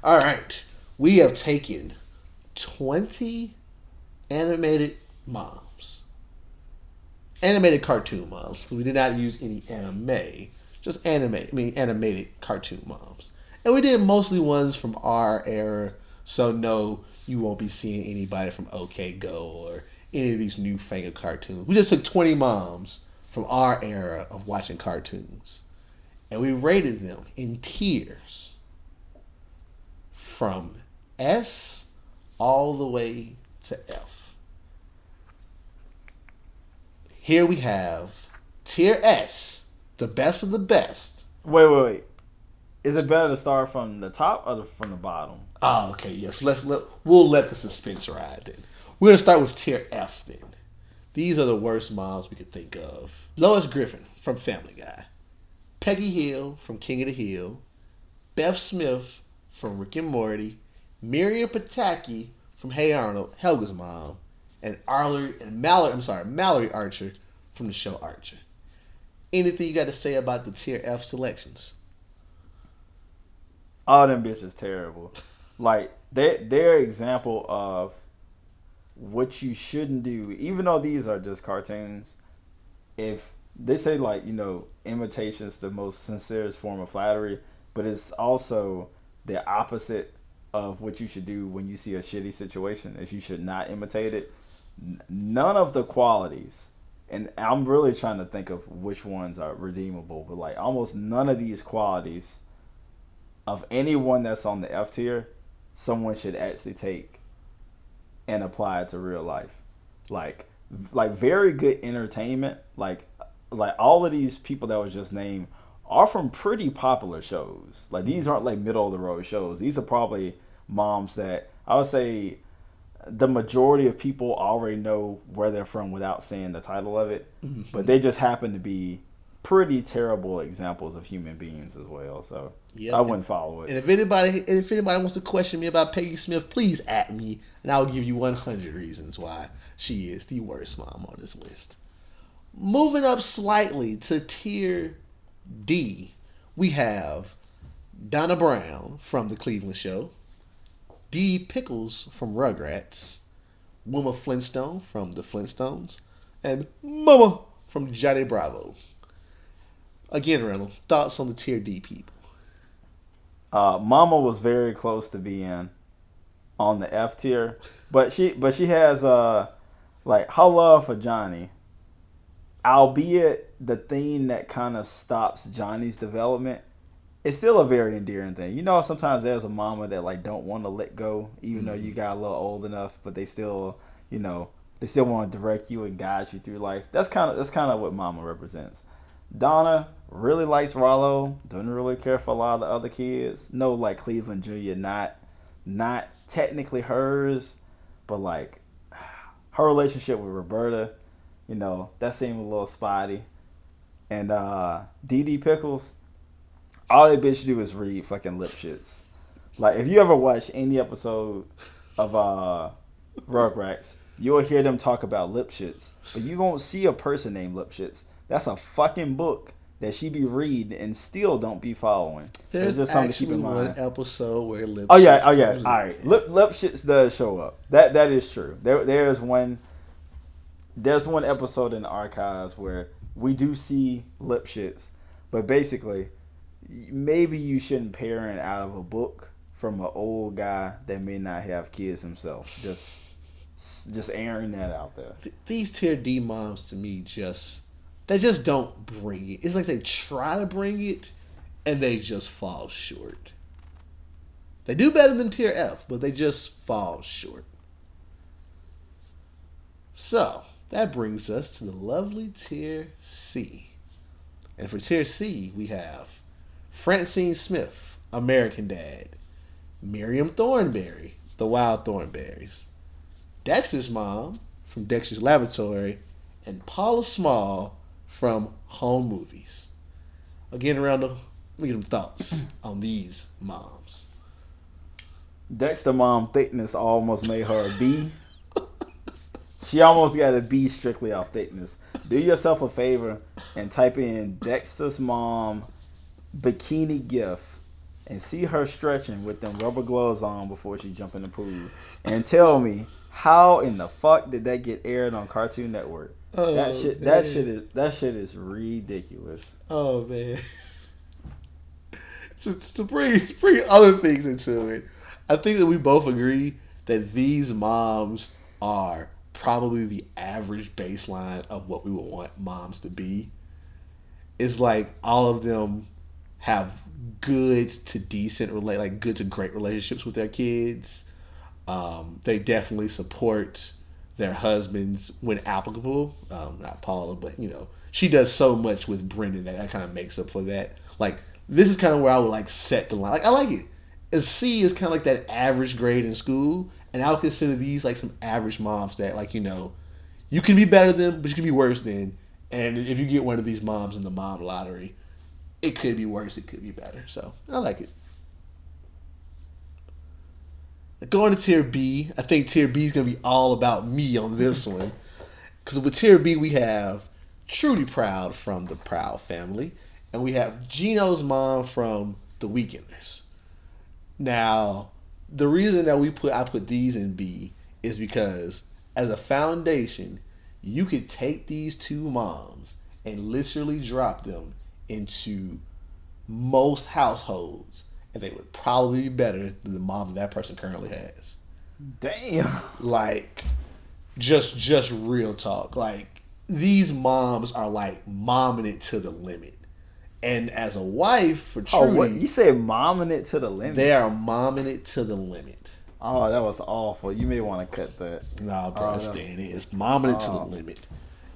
All right. We have taken 20 animated moms. Animated cartoon moms. Because we did not use any anime. Just animated cartoon moms. And we did mostly ones from our era. So no, you won't be seeing anybody from OK Go or any of these newfangled cartoons. We just took 20 moms from our era of watching cartoons. And we rated them in tiers from S all the way to F. Here we have tier S, the best of the best. Wait. Is it better to start from the top or from the bottom? Oh, okay, yes. We'll let the suspense ride then. We're gonna start with tier F then. These are the worst moms we could think of. Lois Griffin from Family Guy, Peggy Hill from King of the Hill, Beth Smith from Rick and Morty, Miriam Pataki from Hey Arnold, Helga's mom, and Mallory Archer from the show Archer. Anything you got to say about the tier F selections? All them bitches terrible. Like they're an example of what you shouldn't do. Even though these are just cartoons, if they say imitation is the most sincerest form of flattery, but it's also the opposite of what you should do when you see a shitty situation. Is you should not imitate it. None of the qualities, and I'm really trying to think of which ones are redeemable, but almost none of these qualities of anyone that's on the F tier, someone should actually take and apply it to real life. Like very good entertainment. Like all of these people that was just named are from pretty popular shows. These aren't middle of the road shows. These are probably moms that I would say the majority of people already know where they're from without saying the title of it. Mm-hmm. But they just happen to be pretty terrible examples of human beings as well. So I wouldn't follow it. And if anybody wants to question me about Peggy Smith, please at me, and I'll give you 100 reasons why she is the worst mom on this list. Moving up slightly to tier D, we have Donna Brown from The Cleveland Show, Dee Pickles from Rugrats, Wilma Flintstone from The Flintstones, and Mama from Johnny Bravo. Again, Randall, thoughts on the tier D people? Mama was very close to being on the F tier, but she has her love for Johnny, albeit the thing that kind of stops Johnny's development. It's still a very endearing thing. Sometimes there's a mama that don't want to let go, even though you got a little old enough, but they still, they still want to direct you and guide you through life. That's kind of what mama represents. Donna really likes Rollo, doesn't really care for a lot of the other kids. No, Cleveland Jr., not technically hers, but her relationship with Roberta, that seemed a little spotty. And Dee Pickles, all that bitch do is read fucking lip shits. If you ever watch any episode of Rugrats, you'll hear them talk about lip shits, but you won't see a person named Lip Shits. That's a fucking book that she be reading and still don't be following. There's just something to keep in mind. One episode where Lip Shits. Oh yeah. All right, Lip Shits does show up. That is true. There's one episode in the archives where we do see Lip Shits, but basically, maybe you shouldn't parent out of a book from an old guy that may not have kids himself. Just airing that out there. These tier D moms to me they just don't bring it. It's like they try to bring it and they just fall short. They do better than tier F, but they just fall short. So that brings us to the lovely tier C. And for tier C, we have Francine Smith, American Dad, Miriam Thornberry, The Wild Thornberries, Dexter's mom from Dexter's Laboratory, and Paula Small from Home Movies. Again, Randall, let me get some thoughts on these moms. Dexter mom thickness almost made her a B. She almost got a B strictly off thickness. Do yourself a favor and type in Dexter's mom bikini gif and see her stretching with them rubber gloves on before she jump in the pool, and tell me how in the fuck did that get aired on Cartoon Network? That Oh shit, man. that shit is ridiculous. Oh man. To bring other things into it, I think that we both agree that these moms are probably the average baseline of what we would want moms to be. It's like all of them have good to decent like good to great relationships with their kids. They definitely support their husbands when applicable. Not Paula, but she does so much with Brendan that kind of makes up for that. Like this is kind of where I would like set the line. Like I like it. A C is kind of like that average grade in school, and I would consider these like some average moms that like you can be better than, but you can be worse than. And if you get one of these moms in the mom lottery, it could be worse, it could be better. So I like it. Going to tier B, I think tier B is going to be all about me on this one. Because with tier B, we have Trudy Proud from the Proud family, and we have Gino's mom from the Weekenders. Now, the reason that I put these in B is because as a foundation, you could take these two moms and literally drop them into most households, and they would probably be better than the mom that person currently has. Damn. Like, just real talk. Like, these moms are like momming it to the limit. And as a wife for Trudy, What you said, momming it to the limit? they are momming it to the limit. Oh, that was awful. You may want to cut that. Nah, bro, it's staying in. It's momming it to the limit.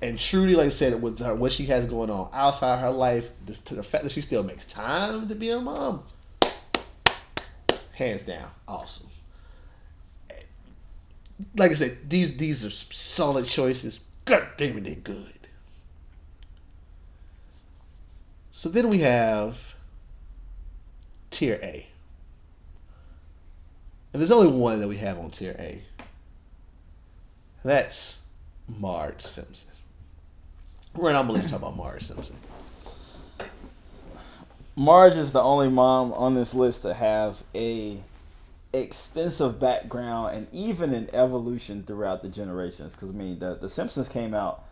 And Trudy, like I said, with her, what she has going on outside her life, just to the fact that she still makes time to be a mom, hands down, awesome. Like I said, these are solid choices. God damn it, they're good. So then we have tier A. And there's only one that we have on tier A. And that's Marge Simpson. We're not going to talk about Marge Simpson. Marge is the only mom on this list to have a extensive background and even an evolution throughout the generations. Because I mean, the Simpsons came out,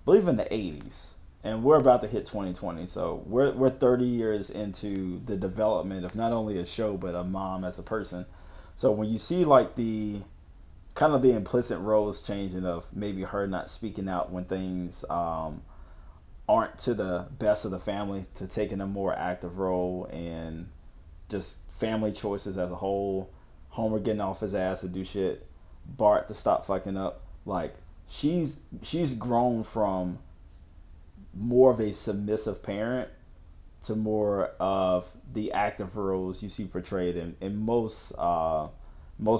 I believe, in the 80s, and we're about to hit 2020. So we're 30 years into the development of not only a show but a mom as a person. So when you see like the kind of the implicit roles changing of maybe her not speaking out when things aren't to the best of the family, to taking a more active role, and just family choices as a whole, Homer getting off his ass to do shit, Bart to stop fucking up. Like she's grown from more of a submissive parent to more of the active roles you see portrayed in most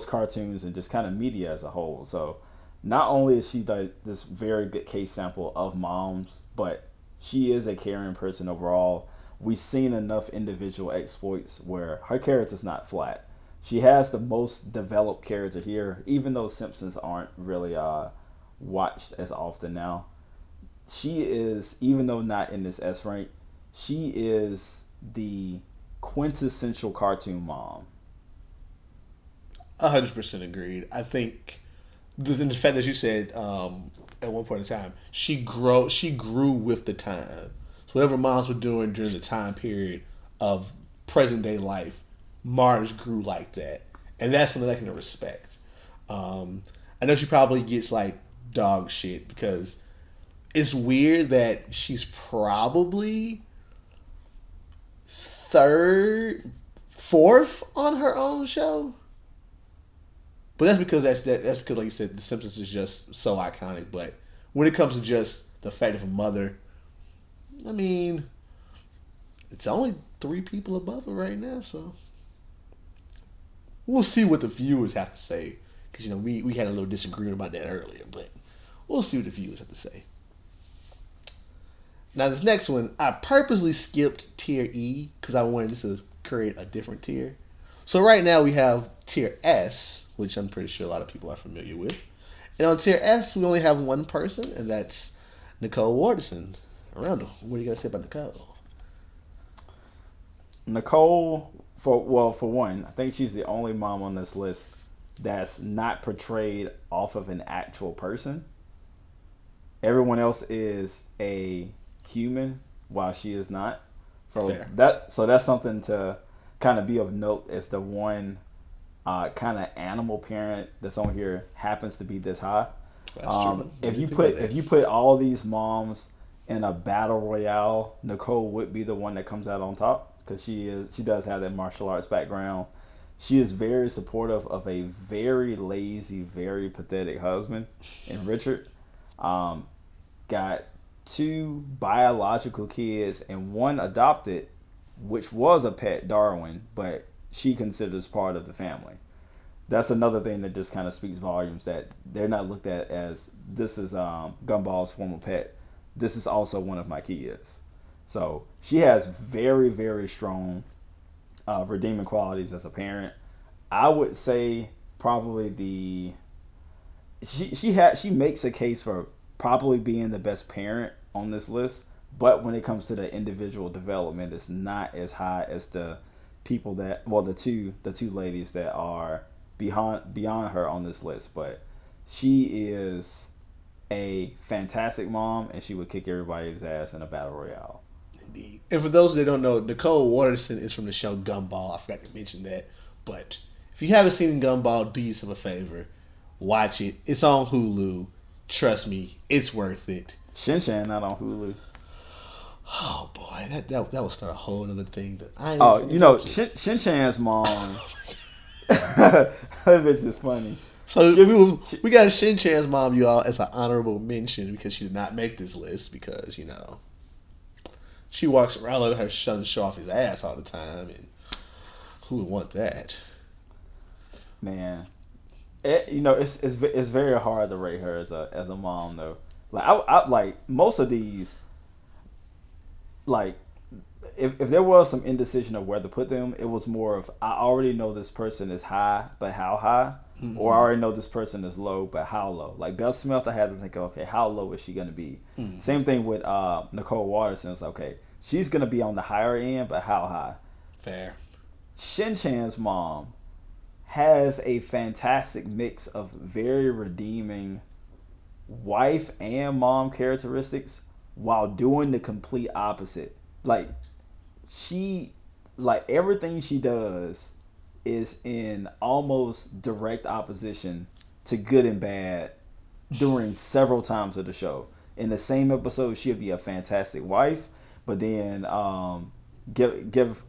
cartoons and just kind of media as a whole. So not only is she this very good case sample of moms, but she is a caring person overall. We've seen enough individual exploits where her character's not flat. She has the most developed character here, even though Simpsons aren't really watched as often now. She is, even though not in this S rank, she is the quintessential cartoon mom. 100% agreed. I think the fact that you said at one point in time she grew with the time. So whatever moms were doing during the time period of present day life, Marge grew like that, and that's something I can respect. I know she probably gets like dog shit because it's weird that she's probably third, fourth on her own show. But that's because that's because, like you said, The Simpsons is just so iconic. But when it comes to just the fact of a mother, I mean, it's only 3 people above her right now. So we'll see what the viewers have to say. Because we had a little disagreement about that earlier, but we'll see what the viewers have to say. Now this next one, I purposely skipped tier E because I wanted to create a different tier. So right now we have tier S, which I'm pretty sure a lot of people are familiar with. And on tier S, we only have one person, and that's Nicole Watterson. Randall, what are you going to say about Nicole? Nicole, For one, I think she's the only mom on this list that's not portrayed off of an actual person. Everyone else is a human, while she is not. So Fair. that's something to kind of be of note as the one kind of animal parent that's on here happens to be this high. That's true. If you put all these moms in a battle royale, Nicole would be the one that comes out on top because she does have that martial arts background. She is very supportive of a very lazy, very pathetic husband in Richard. Got 2 biological kids and 1 adopted, which was a pet, Darwin, but she considers part of the family. That's another thing that just kind of speaks volumes that they're not looked at as this is Gumball's former pet. This is also one of my kids. So she has very, very strong redeeming qualities as a parent. I would say probably she makes a case for probably being the best parent on this list, but when it comes to the individual development, it's not as high as the people the two ladies that are beyond her on this list. But she is a fantastic mom, and she would kick everybody's ass in a battle royale. Indeed. And for those that don't know, Nicole Watterson is from the show Gumball. I forgot to mention that. But if you haven't seen Gumball, do yourself a favor. Watch it. It's on Hulu. Trust me, it's worth it. Shin-Chan not on Hulu. Oh boy, that will start a whole other thing that I. Shin-Chan's mom. That bitch is funny. So we got Shin-Chan's mom, y'all, as an honorable mention because she did not make this list because she walks around letting her son show off his ass all the time, and who would want that? Man, it's very hard to rate her as a mom though. Like I like most of these. Like if there was some indecision of where to put them, it was more of I already know this person is high, but how high, or I already know this person is low, but how low. Like Belle Smith, I had to think, okay, how low is she gonna be? Same thing with Nicole Watterson. It's okay, she's gonna be on the higher end, but how high? Fair. Shin-Chan's mom has a fantastic mix of very redeeming wife and mom characteristics while doing the complete opposite. Like everything she does is in almost direct opposition to good and bad during several times of the show. In the same episode, she'll be a fantastic wife, but then give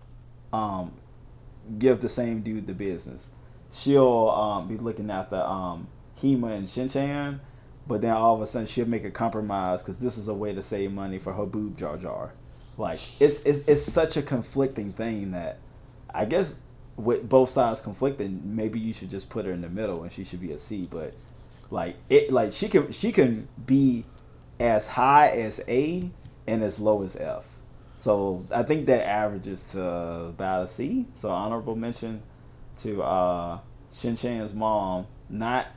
the same dude the business. She'll be looking after Hema and Shin-Chan, but then all of a sudden she'll make a compromise because this is a way to save money for her boob Jar Jar. Like it's such a conflicting thing that I guess with both sides conflicting, maybe you should just put her in the middle and she should be a C. But she can be as high as A and as low as F. So I think that averages to about a C. So honorable mention to Shin-Chan's mom, not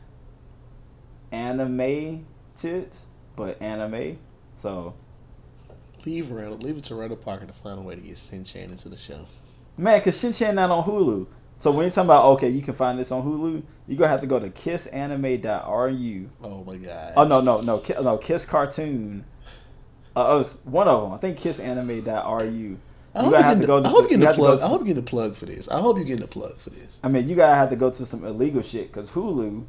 animated, but anime. So leave it to Randall Parker to find a way to get Shin-Chan into the show. Man, because Shin-Chan not on Hulu. So when you're talking about, okay, you can find this on Hulu, you're going to have to go to kissanime.ru. Oh, my God. Oh, no, Kiss Cartoon. One of them. I think kissanime.ru. I hope you're getting the plug for this. I mean, you gotta have to go to some illegal shit because Hulu,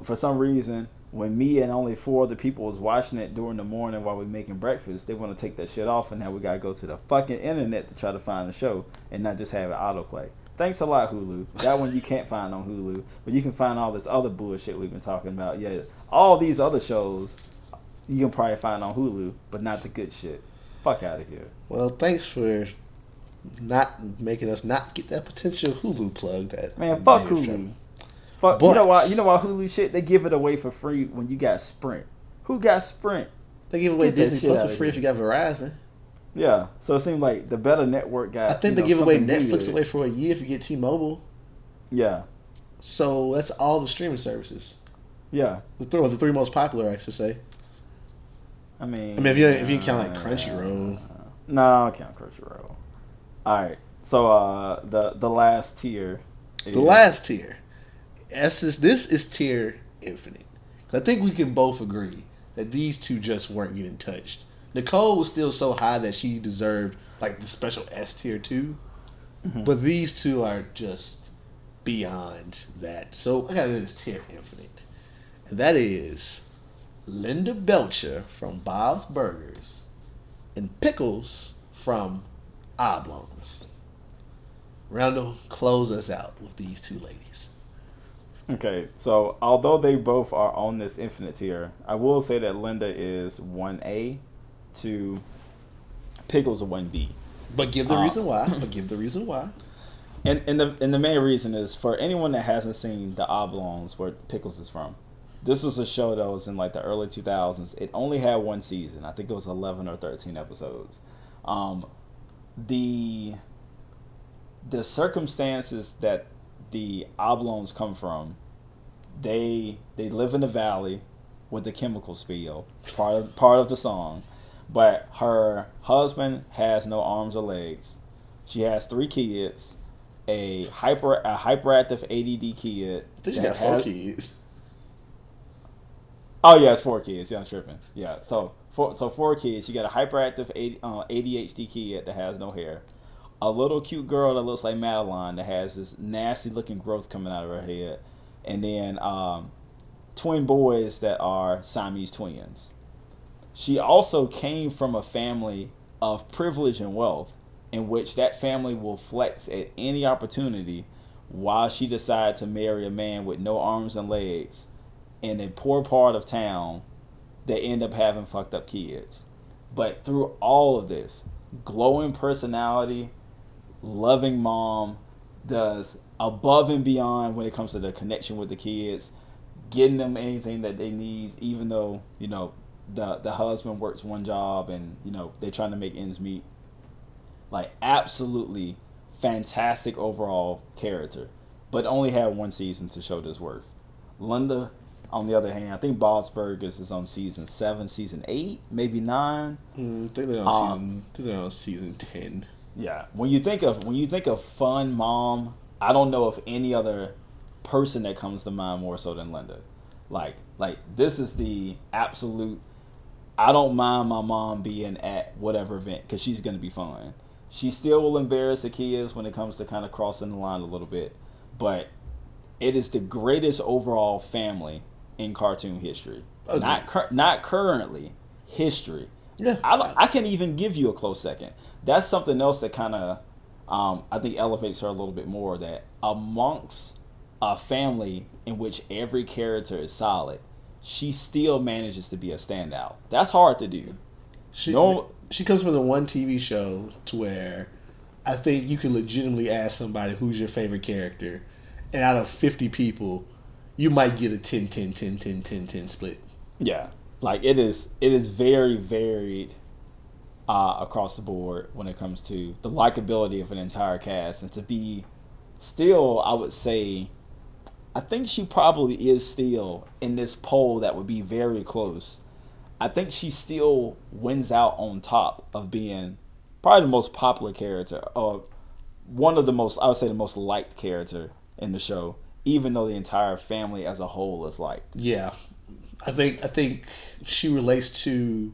for some reason, when me and only 4 other people was watching it during the morning while we're making breakfast, they want to take that shit off, and now we gotta go to the fucking internet to try to find the show and not just have it autoplay. Thanks a lot, Hulu. That one you can't find on Hulu, but you can find all this other bullshit we've been talking about. Yeah, all these other shows you can probably find on Hulu, but not the good shit. Fuck out of here. Well, thanks for not making us not get that potential Hulu plug. Man, fuck Hulu. Fuck. You know why Hulu shit? They give it away for free when you got Sprint. Who got Sprint? They give away Disney Plus for free if you got Verizon. Yeah, so it seems like the better network got. I think they give away Netflix away for a year if you get T-Mobile. Yeah. So that's all the streaming services. Yeah. The 3 most popular, I should say. I mean, if you count like Crunchyroll. No, I don't count Crunchyroll. All right. So the last tier The is last tier. This is tier infinite. 'Cause I think we can both agree that these two just weren't getting touched. Nicole was still so high that she deserved like the special S tier too. But these two are just beyond that. So I got this tier infinite. And that is Linda Belcher from Bob's Burgers and Pickles from Oblongs. Rondo, close us out with these two ladies. okay. So although they both are on this infinite tier, I will say that Linda is 1A to Pickles a 1B. But give the reason why. But give the reason why. And the main reason is for anyone that hasn't seen the Oblongs, where Pickles is from. This was a show that was in like the early 2000s. It only had one season. I think it was 11 or 13 episodes. The the circumstances that the Oblongs come from, they live in the valley with the chemical spill, part of the song. But her husband has no arms or legs. She has three kids, a hyperactive ADD kid. I think she got four kids. Oh yeah, it's four kids. Yeah, I'm tripping. Yeah, so four kids. You got a hyperactive ADHD kid that has no hair, a little cute girl that looks like Madeline that has this nasty looking growth coming out of her head, and then twin boys that are Siamese twins. She also came from a family of privilege and wealth, in which that family will flex at any opportunity, while she decided to marry a man with no arms and legs in a poor part of town that end up having fucked up kids. But through all of this, glowing personality, loving mom, does above and beyond when it comes to the connection with the kids, getting them anything that they need, even though, the husband works one job and, they're trying to make ends meet. Like, absolutely fantastic overall character, but only had one season to show this worth. Linda, on the other hand, I think Bob's Burgers is on season 7, season 8, maybe 9. I think they're on season 10. Yeah, when you think of fun mom, I don't know of any other person that comes to mind more so than Linda. Like this is the absolute. I don't mind my mom being at whatever event because she's gonna be fun. She still will embarrass the kids when it comes to kind of crossing the line a little bit, but it is the greatest overall family in cartoon history. Okay. Not currently, history. Yeah, I can even give you a close second. That's something else that kind of I think elevates her a little bit more. That amongst a family in which every character is solid, she still manages to be a standout. That's hard to do. She comes from the one TV show to where I think you can legitimately ask somebody who's your favorite character, and out of 50 people, you might get a 10-10-10-10-10-10 split. Yeah, like it is very varied across the board when it comes to the likability of an entire cast, and to be still, I would say, I think she probably is still in this poll that would be very close. I think she still wins out on top of being probably the most popular character, or one of the most, I would say, the most liked character in the show, even though the entire family as a whole is liked. Yeah, I think she relates to.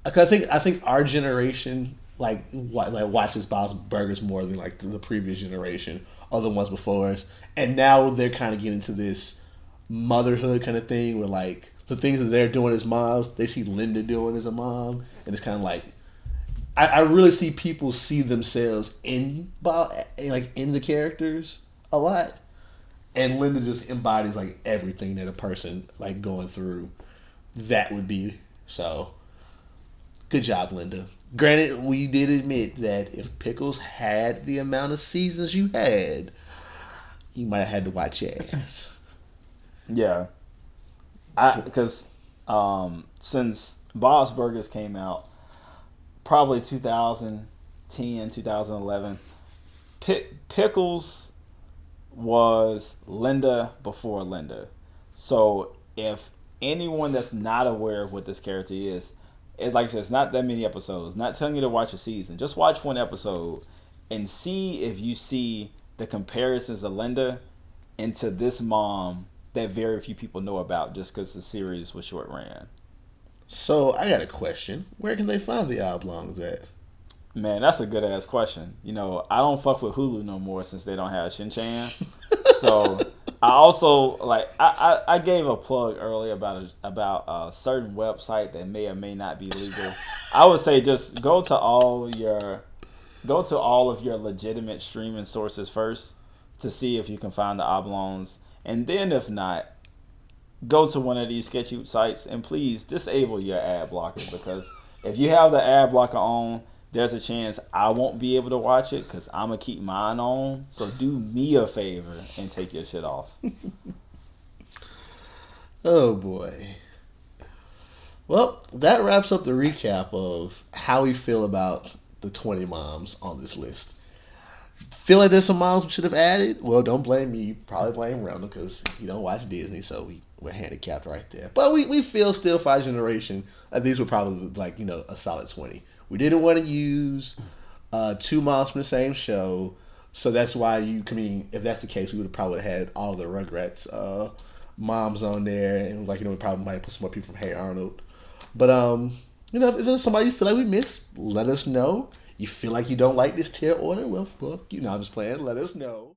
I think our generation like watches Bob's Burgers more than like the previous generation or the ones before us, and now they're kind of getting to this motherhood kind of thing where like the things that they're doing as moms, they see Linda doing as a mom, and it's kind of like I really see people see themselves in Bob, like in the characters a lot, and Linda just embodies like everything that a person like going through that would be. So good job, Linda. Granted, we did admit that if Pickles had the amount of seasons you had, you might have had to watch your ass. Yeah. Because since Bob's Burgers came out, probably 2010, 2011, Pickles was Linda before Linda. So if anyone that's not aware of what this character is, it's like I said, it's not that many episodes. Not telling you to watch a season. Just watch one episode, and see if you see the comparisons of Linda into this mom that very few people know about just because the series was short ran. So I got a question. Where can they find the oblongs at? Man, that's a good ass question. I don't fuck with Hulu no more since they don't have Shin-Chan. So I also I gave a plug earlier about a certain website that may or may not be legal. I would say just go to all of your legitimate streaming sources first to see if you can find the oblongs, and then if not, go to one of these sketchy sites and please disable your ad blocker, because if you have the ad blocker on, there's a chance I won't be able to watch it because I'm going to keep mine on. So do me a favor and take your shit off. Oh, boy. Well, that wraps up the recap of how we feel about the 20 moms on this list. Feel like there's some moms we should have added? Well, don't blame me. Probably blame Randall because he don't watch Disney, so we're handicapped right there. But we feel still for our generation, these were probably a solid 20. We didn't want to use 2 moms from the same show, so that's why if that's the case, we would have probably had all of the Rugrats moms on there, and we probably might put some more people from Hey Arnold. But if there's somebody you feel like we missed, let us know. You feel like you don't like this tier order? Well, fuck you. I'm just playing. Let us know.